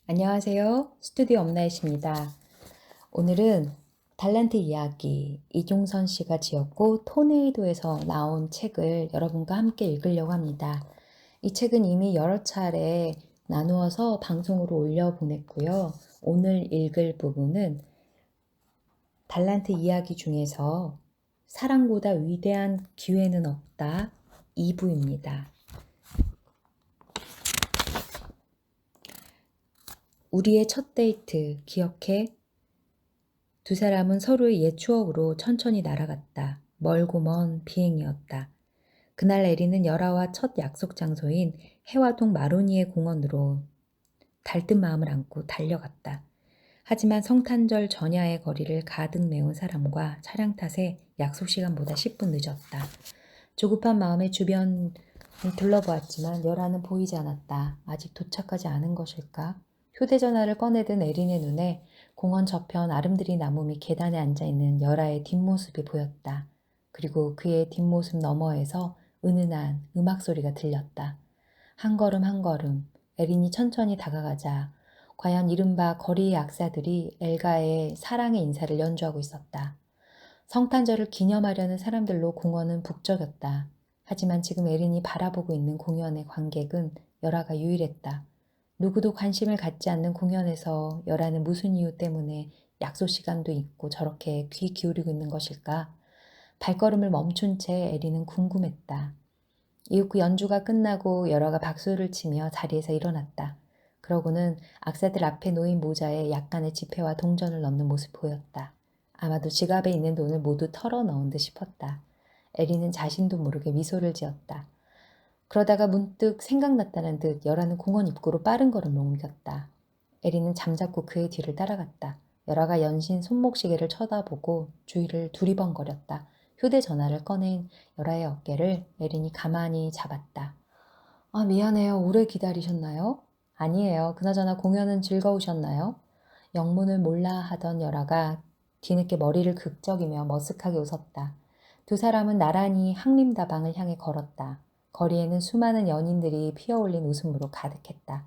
안녕하세요. 스튜디오 엄나잇입니다. 오늘은 달란트 이야기 이종선 씨가 지었고 토네이도에서 나온 책을 여러분과 함께 읽으려고 합니다. 이 책은 이미 여러 차례 나누어서 방송으로 올려보냈고요. 오늘 읽을 부분은 달란트 이야기 중에서 사랑보다 위대한 기회는 없다 2부입니다. 우리의 첫 데이트 기억해? 두 사람은 서로의 옛 추억으로 천천히 날아갔다. 멀고 먼 비행이었다. 그날 에리는 열아와 첫 약속 장소인 해화동 마로니에 공원으로 달뜬 마음을 안고 달려갔다. 하지만 성탄절 전야의 거리를 가득 메운 사람과 차량 탓에 약속 시간보다 10분 늦었다. 조급한 마음에 주변을 둘러보았지만 열아는 보이지 않았다. 아직 도착하지 않은 것일까? 휴대전화를 꺼내든 에린의 눈에 공원 저편 아름드리 나무 밑 계단에 앉아있는 열아의 뒷모습이 보였다. 그리고 그의 뒷모습 너머에서 은은한 음악 소리가 들렸다. 한 걸음 한 걸음 에린이 천천히 다가가자 과연 이른바 거리의 악사들이 엘가의 사랑의 인사를 연주하고 있었다. 성탄절을 기념하려는 사람들로 공원은 북적였다. 하지만 지금 에린이 바라보고 있는 공연의 관객은 열아가 유일했다. 누구도 관심을 갖지 않는 공연에서 열아는 무슨 이유 때문에 약속 시간도 있고 저렇게 귀 기울이고 있는 것일까? 발걸음을 멈춘 채 에린은 궁금했다. 이윽고 연주가 끝나고 열아가 박수를 치며 자리에서 일어났다. 그러고는 악사들 앞에 놓인 모자에 약간의 지폐와 동전을 넣는 모습이 보였다. 아마도 지갑에 있는 돈을 모두 털어 넣은 듯 싶었다. 에리는 자신도 모르게 미소를 지었다. 그러다가 문득 생각났다는 듯 열아는 공원 입구로 빠른 걸음을 옮겼다. 에리는 잠자코 그의 뒤를 따라갔다. 열아가 연신 손목시계를 쳐다보고 주위를 두리번거렸다. 휴대전화를 꺼낸 열아의 어깨를 에린이 가만히 잡았다. 아, 미안해요. 오래 기다리셨나요? 아니에요. 그나저나 공연은 즐거우셨나요? 영문을 몰라 하던 열아가 뒤늦게 머리를 극적이며 머쓱하게 웃었다. 두 사람은 나란히 항림다방을 향해 걸었다. 거리에는 수많은 연인들이 피어올린 웃음으로 가득했다.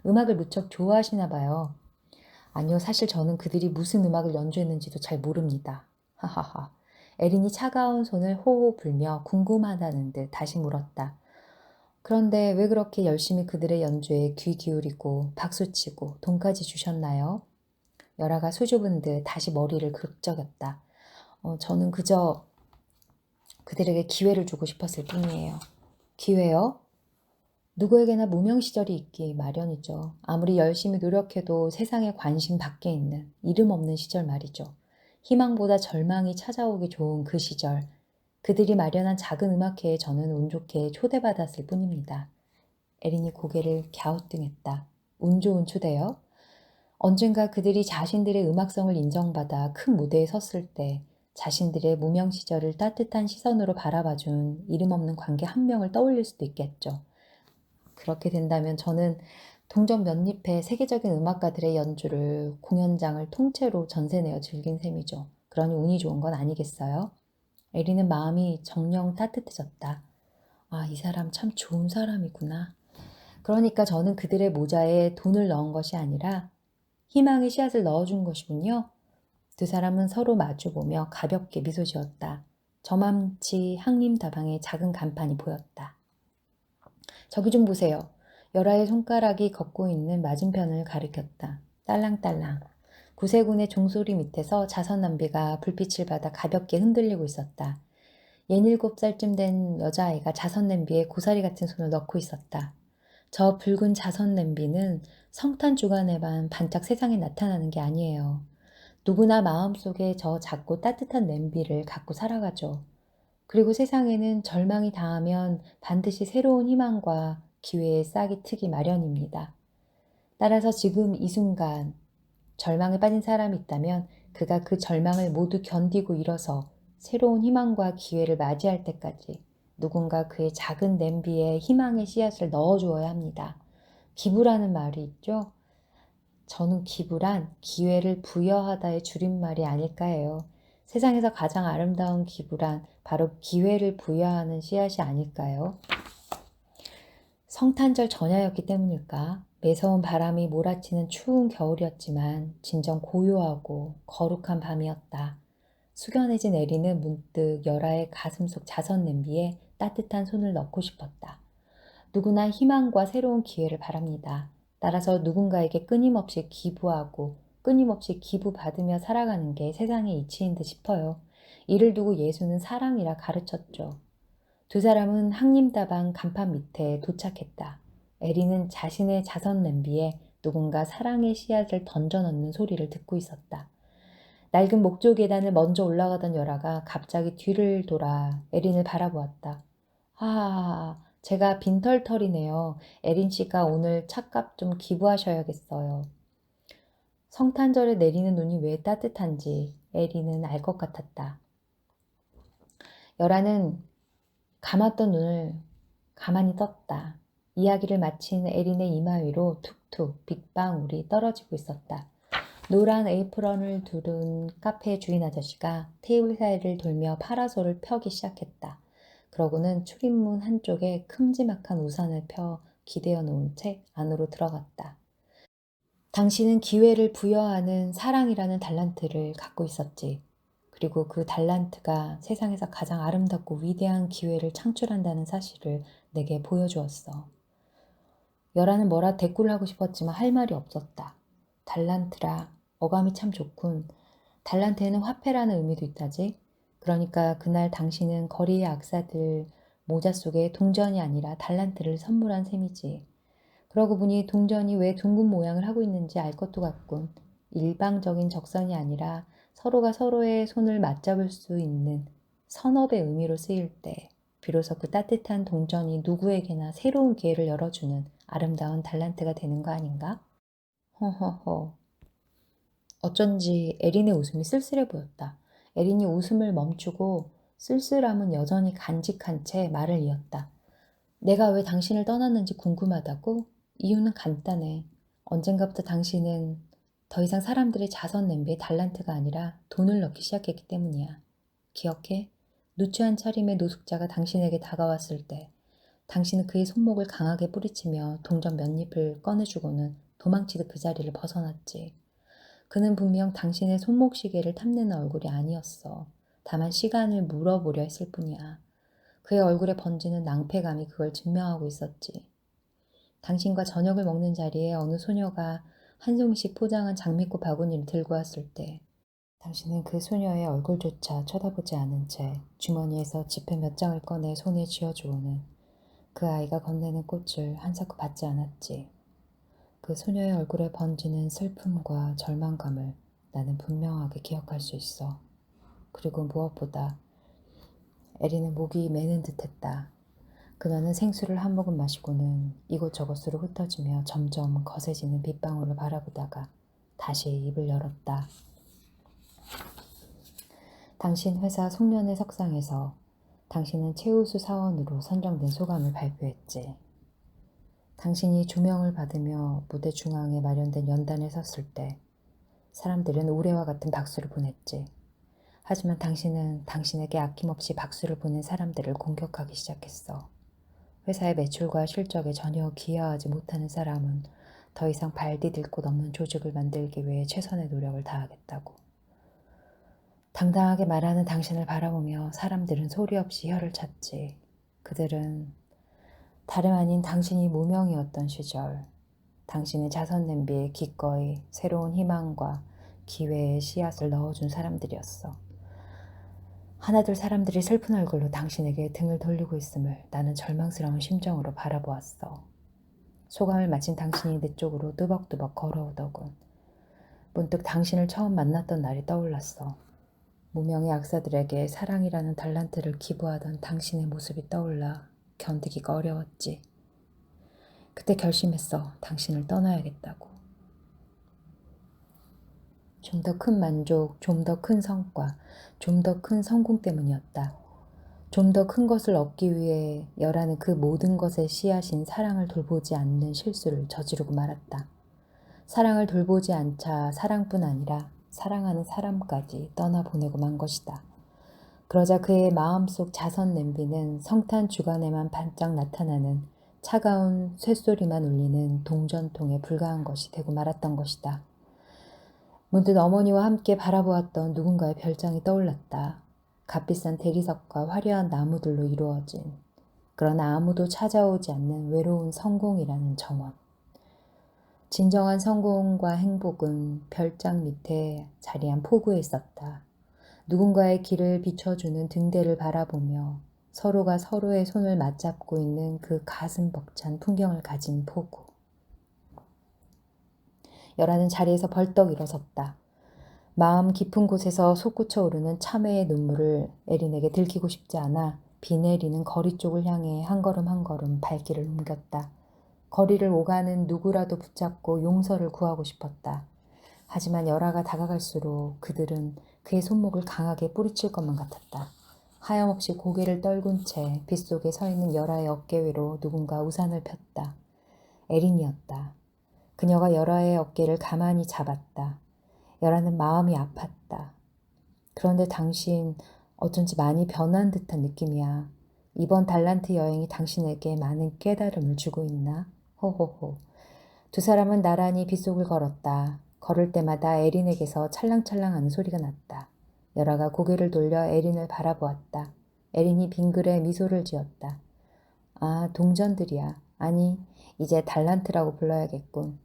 음악을 무척 좋아하시나 봐요. 아니요, 사실 저는 그들이 무슨 음악을 연주했는지도 잘 모릅니다. 하하하. 에린이 차가운 손을 호호 불며 궁금하다는 듯 다시 물었다. 그런데 왜 그렇게 열심히 그들의 연주에 귀 기울이고 박수치고 돈까지 주셨나요? 열아가 수줍은 듯 다시 머리를 극적였다. 저는 그저 그들에게 기회를 주고 싶었을 뿐이에요. 기회요? 누구에게나 무명 시절이 있기 마련이죠. 아무리 열심히 노력해도 세상에 관심 밖에 있는 이름 없는 시절 말이죠. 희망보다 절망이 찾아오기 좋은 그 시절. 그들이 마련한 작은 음악회에 저는 운 좋게 초대받았을 뿐입니다. 에린이 고개를 갸우뚱했다. 운 좋은 초대요? 언젠가 그들이 자신들의 음악성을 인정받아 큰 무대에 섰을 때 자신들의 무명 시절을 따뜻한 시선으로 바라봐준 이름 없는 관계 한 명을 떠올릴 수도 있겠죠. 그렇게 된다면 저는 동전 몇 잎의 세계적인 음악가들의 연주를 공연장을 통째로 전세내어 즐긴 셈이죠. 그러니 운이 좋은 건 아니겠어요? 에리는 마음이 정녕 따뜻해졌다. 아, 이 사람 참 좋은 사람이구나. 그러니까 저는 그들의 모자에 돈을 넣은 것이 아니라 희망의 씨앗을 넣어준 것이군요. 두 사람은 서로 마주보며 가볍게 미소 지었다. 저맘치 항림다방의 작은 간판이 보였다. 저기 좀 보세요. 열아의 손가락이 걷고 있는 맞은편을 가리켰다. 딸랑딸랑. 구세군의 종소리 밑에서 자선남비가 불빛을 받아 가볍게 흔들리고 있었다. 17살쯤 된 여자아이가 자선냄비에 고사리 같은 손을 넣고 있었다. 저 붉은 자선냄비는 성탄 주간에만 반짝 세상에 나타나는 게 아니에요. 누구나 마음속에 저 작고 따뜻한 냄비를 갖고 살아가죠. 그리고 세상에는 절망이 닿으면 반드시 새로운 희망과 기회의 싹이 트기 마련입니다. 따라서 지금 이 순간 절망에 빠진 사람이 있다면 그가 그 절망을 모두 견디고 일어서 새로운 희망과 기회를 맞이할 때까지 누군가 그의 작은 냄비에 희망의 씨앗을 넣어주어야 합니다. 기부라는 말이 있죠. 저는 기부란 기회를 부여하다의 줄임말이 아닐까 해요. 세상에서 가장 아름다운 기부란 바로 기회를 부여하는 씨앗이 아닐까요? 성탄절 전야였기 때문일까? 매서운 바람이 몰아치는 추운 겨울이었지만 진정 고요하고 거룩한 밤이었다. 숙연해진 에리는 문득 열아의 가슴속 자선 냄비에 따뜻한 손을 넣고 싶었다. 누구나 희망과 새로운 기회를 바랍니다. 따라서 누군가에게 끊임없이 기부하고 끊임없이 기부받으며 살아가는 게 세상의 이치인 듯 싶어요. 이를 두고 예수는 사랑이라 가르쳤죠. 두 사람은 항림다방 간판 밑에 도착했다. 에리는 자신의 자선 냄비에 누군가 사랑의 씨앗을 던져 넣는 소리를 듣고 있었다. 낡은 목조 계단을 먼저 올라가던 열아가 갑자기 뒤를 돌아 에린을 바라보았다. 제가 빈털털이네요. 에린 씨가 오늘 찻값 좀 기부하셔야겠어요. 성탄절에 내리는 눈이 왜 따뜻한지 에린은 알 것 같았다. 열아는 감았던 눈을 가만히 떴다. 이야기를 마친 에린의 이마 위로 툭툭 빗방울이 떨어지고 있었다. 노란 에이프런을 두른 카페 주인 아저씨가 테이블 사이를 돌며 파라솔을 펴기 시작했다. 그러고는 출입문 한쪽에 큼지막한 우산을 펴 기대어 놓은 채 안으로 들어갔다. 당신은 기회를 부여하는 사랑이라는 달란트를 갖고 있었지. 그리고 그 달란트가 세상에서 가장 아름답고 위대한 기회를 창출한다는 사실을 내게 보여주었어. 열아는 뭐라 대꾸를 하고 싶었지만 할 말이 없었다. 달란트라 어감이 참 좋군. 달란트에는 화폐라는 의미도 있다지. 그러니까 그날 당신은 거리의 악사들 모자 속에 동전이 아니라 달란트를 선물한 셈이지. 그러고 보니 동전이 왜 둥근 모양을 하고 있는지 알 것도 같군. 일방적인 적선이 아니라 서로가 서로의 손을 맞잡을 수 있는 선업의 의미로 쓰일 때 비로소 그 따뜻한 동전이 누구에게나 새로운 기회를 열어주는 아름다운 달란트가 되는 거 아닌가? 허허허. 어쩐지 에린의 웃음이 쓸쓸해 보였다. 에린이 웃음을 멈추고 쓸쓸함은 여전히 간직한 채 말을 이었다. 내가 왜 당신을 떠났는지 궁금하다고? 이유는 간단해. 언젠가부터 당신은 더 이상 사람들의 자선 냄비에 달란트가 아니라 돈을 넣기 시작했기 때문이야. 기억해? 누추한 차림의 노숙자가 당신에게 다가왔을 때 당신은 그의 손목을 강하게 뿌리치며 동전 몇 잎을 꺼내주고는 도망치듯 그 자리를 벗어났지. 그는 분명 당신의 손목시계를 탐내는 얼굴이 아니었어. 다만 시간을 물어보려 했을 뿐이야. 그의 얼굴에 번지는 낭패감이 그걸 증명하고 있었지. 당신과 저녁을 먹는 자리에 어느 소녀가 한 송이씩 포장한 장미꽃 바구니를 들고 왔을 때 당신은 그 소녀의 얼굴조차 쳐다보지 않은 채 주머니에서 지폐 몇 장을 꺼내 손에 쥐어주고는 그 아이가 건네는 꽃을 한사코 받지 않았지. 그 소녀의 얼굴에 번지는 슬픔과 절망감을 나는 분명하게 기억할 수 있어. 그리고 무엇보다 에리는 목이 메는 듯했다. 그녀는 생수를 한 모금 마시고는 이곳저곳으로 흩어지며 점점 거세지는 빗방울을 바라보다가 다시 입을 열었다. 당신 회사 송년회 석상에서 당신은 최우수 사원으로 선정된 소감을 발표했지. 당신이 조명을 받으며 무대 중앙에 마련된 연단에 섰을 때 사람들은 우레와 같은 박수를 보냈지. 하지만 당신은 당신에게 아낌없이 박수를 보낸 사람들을 공격하기 시작했어. 회사의 매출과 실적에 전혀 기여하지 못하는 사람은 더 이상 발 디딜 곳 없는 조직을 만들기 위해 최선의 노력을 다하겠다고. 당당하게 말하는 당신을 바라보며 사람들은 소리 없이 혀를 찼지. 그들은 다름 아닌 당신이 무명이었던 시절, 당신의 자선 냄비에 기꺼이 새로운 희망과 기회의 씨앗을 넣어준 사람들이었어. 하나둘 사람들이 슬픈 얼굴로 당신에게 등을 돌리고 있음을 나는 절망스러운 심정으로 바라보았어. 소감을 마친 당신이 내 쪽으로 뚜벅뚜벅 걸어오더군. 문득 당신을 처음 만났던 날이 떠올랐어. 무명의 악사들에게 사랑이라는 달란트를 기부하던 당신의 모습이 떠올라 견디기가 어려웠지. 그때 결심했어. 당신을 떠나야겠다고. 좀 더 큰 만족, 좀 더 큰 성과, 좀 더 큰 성공 때문이었다. 좀 더 큰 것을 얻기 위해 열하는 그 모든 것의 씨앗인 사랑을 돌보지 않는 실수를 저지르고 말았다. 사랑을 돌보지 않자 사랑뿐 아니라 사랑하는 사람까지 떠나보내고 만 것이다. 그러자 그의 마음속 자선 냄비는 성탄 주간에만 반짝 나타나는 차가운 쇳소리만 울리는 동전통에 불과한 것이 되고 말았던 것이다. 문득 어머니와 함께 바라보았던 누군가의 별장이 떠올랐다. 값비싼 대리석과 화려한 나무들로 이루어진, 그러나 아무도 찾아오지 않는 외로운 성공이라는 정원. 진정한 성공과 행복은 별장 밑에 자리한 포구에 있었다. 누군가의 길을 비춰주는 등대를 바라보며 서로가 서로의 손을 맞잡고 있는 그 가슴 벅찬 풍경을 가진 포구. 열아는 자리에서 벌떡 일어섰다. 마음 깊은 곳에서 솟구쳐 오르는 참회의 눈물을 에린에게 들키고 싶지 않아 비 내리는 거리 쪽을 향해 한 걸음 한 걸음 발길을 옮겼다. 거리를 오가는 누구라도 붙잡고 용서를 구하고 싶었다. 하지만 열아가 다가갈수록 그들은 그의 손목을 강하게 뿌리칠 것만 같았다. 하염없이 고개를 떨군 채 빗속에 서 있는 열아의 어깨 위로 누군가 우산을 폈다. 에린이었다. 그녀가 열아의 어깨를 가만히 잡았다. 열아는 마음이 아팠다. 그런데 당신 어쩐지 많이 변한 듯한 느낌이야. 이번 달란트 여행이 당신에게 많은 깨달음을 주고 있나? 호호호. 두 사람은 나란히 빗속을 걸었다. 걸을 때마다 에린에게서 찰랑찰랑하는 소리가 났다. 열아가 고개를 돌려 에린을 바라보았다. 에린이 빙그레 미소를 지었다. 아, 동전들이야. 아니, 이제 달란트라고 불러야겠군.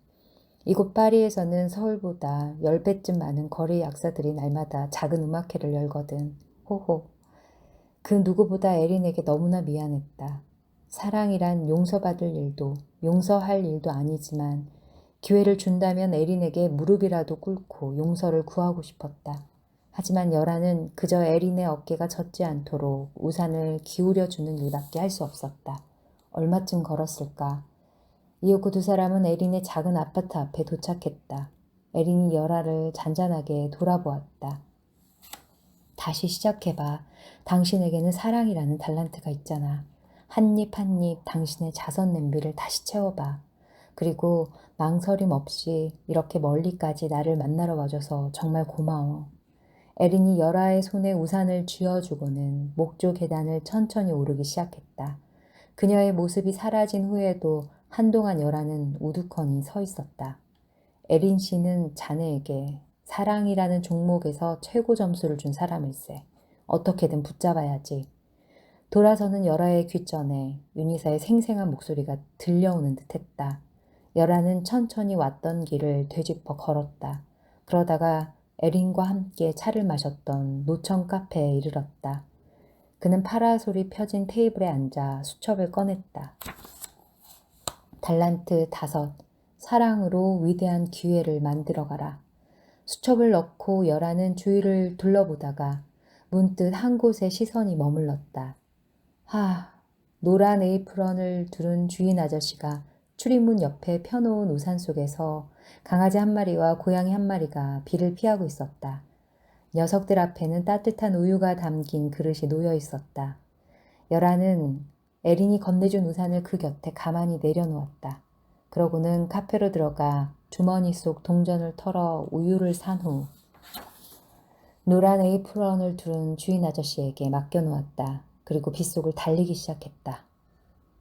이곳 파리에서는 서울보다 10배쯤 많은 거리 약사들이 날마다 작은 음악회를 열거든. 호호. 그 누구보다 에린에게 너무나 미안했다. 사랑이란 용서받을 일도 용서할 일도 아니지만 기회를 준다면 에린에게 무릎이라도 꿇고 용서를 구하고 싶었다. 하지만 열아는 그저 에린의 어깨가 젖지 않도록 우산을 기울여주는 일밖에 할 수 없었다. 얼마쯤 걸었을까? 이윽고 두 사람은 에린의 작은 아파트 앞에 도착했다. 에린이 열아를 잔잔하게 돌아보았다. 다시 시작해봐. 당신에게는 사랑이라는 달란트가 있잖아. 한 입 한 입 당신의 자선 냄비를 다시 채워봐. 그리고 망설임 없이 이렇게 멀리까지 나를 만나러 와줘서 정말 고마워. 에린이 열아의 손에 우산을 쥐어주고는 목조 계단을 천천히 오르기 시작했다. 그녀의 모습이 사라진 후에도 한동안 열아는 우두커니 서 있었다. 에린 씨는 자네에게 사랑이라는 종목에서 최고 점수를 준 사람일세. 어떻게든 붙잡아야지. 돌아서는 열아의 귓전에 윤희사의 생생한 목소리가 들려오는 듯했다. 열아는 천천히 왔던 길을 되짚어 걸었다. 그러다가 에린과 함께 차를 마셨던 노천 카페에 이르렀다. 그는 파라솔이 펴진 테이블에 앉아 수첩을 꺼냈다. 달란트 5, 사랑으로 위대한 기회를 만들어가라. 수첩을 넣고 열아는 주위를 둘러보다가 문득 한 곳에 시선이 머물렀다. 노란 에이프런을 두른 주인 아저씨가 출입문 옆에 펴놓은 우산 속에서 강아지 한 마리와 고양이 한 마리가 비를 피하고 있었다. 녀석들 앞에는 따뜻한 우유가 담긴 그릇이 놓여 있었다. 열아는 에린이 건네준 우산을 그 곁에 가만히 내려놓았다. 그러고는 카페로 들어가 주머니 속 동전을 털어 우유를 산 후 노란 에이프런을 두른 주인 아저씨에게 맡겨놓았다. 그리고 빗속을 달리기 시작했다.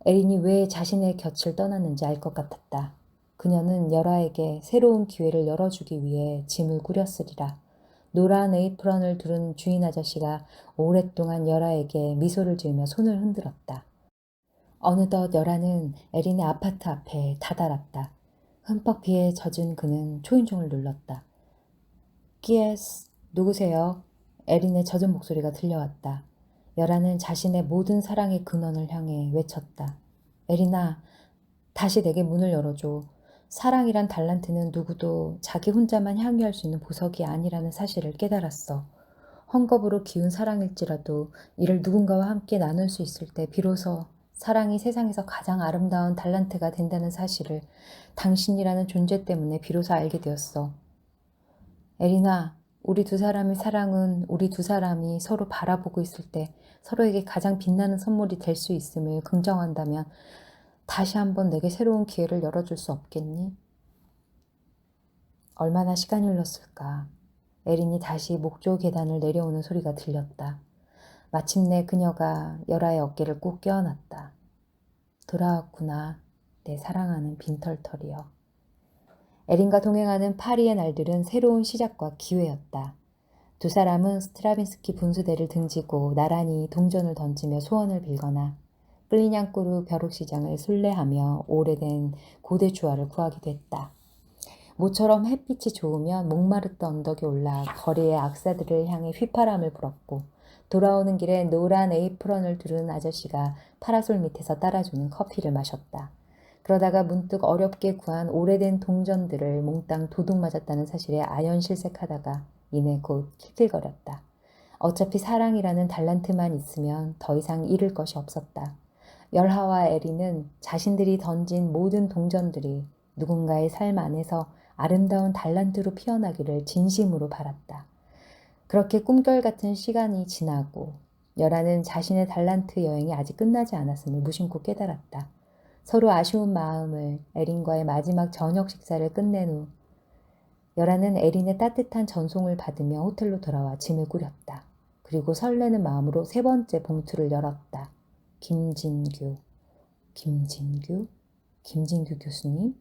에린이 왜 자신의 곁을 떠났는지 알 것 같았다. 그녀는 열아에게 새로운 기회를 열어주기 위해 짐을 꾸렸으리라. 노란 에이프런을 두른 주인 아저씨가 오랫동안 열아에게 미소를 지으며 손을 흔들었다. 어느덧 열아는 에린의 아파트 앞에 다다랐다. 흠뻑 비에 젖은 그는 초인종을 눌렀다. 끼에스, 누구세요? 에린의 젖은 목소리가 들려왔다. 열아는 자신의 모든 사랑의 근원을 향해 외쳤다. 에린아, 다시 내게 문을 열어줘. 사랑이란 달란트는 누구도 자기 혼자만 향유할 수 있는 보석이 아니라는 사실을 깨달았어. 헝겊으로 기운 사랑일지라도 이를 누군가와 함께 나눌 수 있을 때 비로소 사랑이 세상에서 가장 아름다운 달란트가 된다는 사실을 당신이라는 존재 때문에 비로소 알게 되었어. 에리나, 우리 두 사람의 사랑은 우리 두 사람이 서로 바라보고 있을 때 서로에게 가장 빛나는 선물이 될 수 있음을 긍정한다면 다시 한번 내게 새로운 기회를 열어줄 수 없겠니? 얼마나 시간이 흘렀을까. 에린이 다시 목조 계단을 내려오는 소리가 들렸다. 마침내 그녀가 열아의 어깨를 꼭 껴안았다. 돌아왔구나. 내 사랑하는 빈털털이여. 에린과 동행하는 파리의 날들은 새로운 시작과 기회였다. 두 사람은 스트라빈스키 분수대를 등지고 나란히 동전을 던지며 소원을 빌거나 끌리냥꾸루 벼룩시장을 순례하며 오래된 고대 주화를 구하기도 했다. 모처럼 햇빛이 좋으면 목마르던 언덕에 올라 거리의 악사들을 향해 휘파람을 불었고 돌아오는 길에 노란 에이프런을 두른 아저씨가 파라솔 밑에서 따라주는 커피를 마셨다. 그러다가 문득 어렵게 구한 오래된 동전들을 몽땅 도둑 맞았다는 사실에 아연실색하다가 이내 곧 킬킬거렸다. 어차피 사랑이라는 달란트만 있으면 더 이상 잃을 것이 없었다. 열하와 에리는 자신들이 던진 모든 동전들이 누군가의 삶 안에서 아름다운 달란트로 피어나기를 진심으로 바랐다. 그렇게 꿈결같은 시간이 지나고 열하는 자신의 달란트 여행이 아직 끝나지 않았음을 무심코 깨달았다. 서로 아쉬운 마음을 에린과의 마지막 저녁 식사를 끝낸 후 열하는 에린의 따뜻한 전송을 받으며 호텔로 돌아와 짐을 꾸렸다. 그리고 설레는 마음으로 세 번째 봉투를 열었다. 김진규 교수님?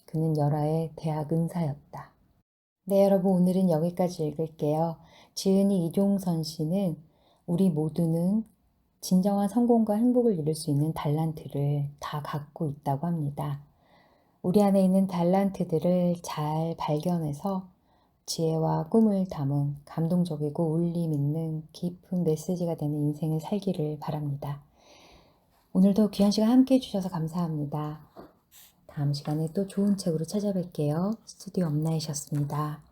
그는 열하의 대학 은사였다. 네, 여러분 오늘은 여기까지 읽을게요. 지은이 이종선 씨는 우리 모두는 진정한 성공과 행복을 이룰 수 있는 달란트를 다 갖고 있다고 합니다. 우리 안에 있는 달란트들을 잘 발견해서 지혜와 꿈을 담은 감동적이고 울림 있는 깊은 메시지가 되는 인생을 살기를 바랍니다. 오늘도 귀한 시간 함께 해주셔서 감사합니다. 다음 시간에 또 좋은 책으로 찾아뵐게요. 스튜디오 엄나이셨습니다.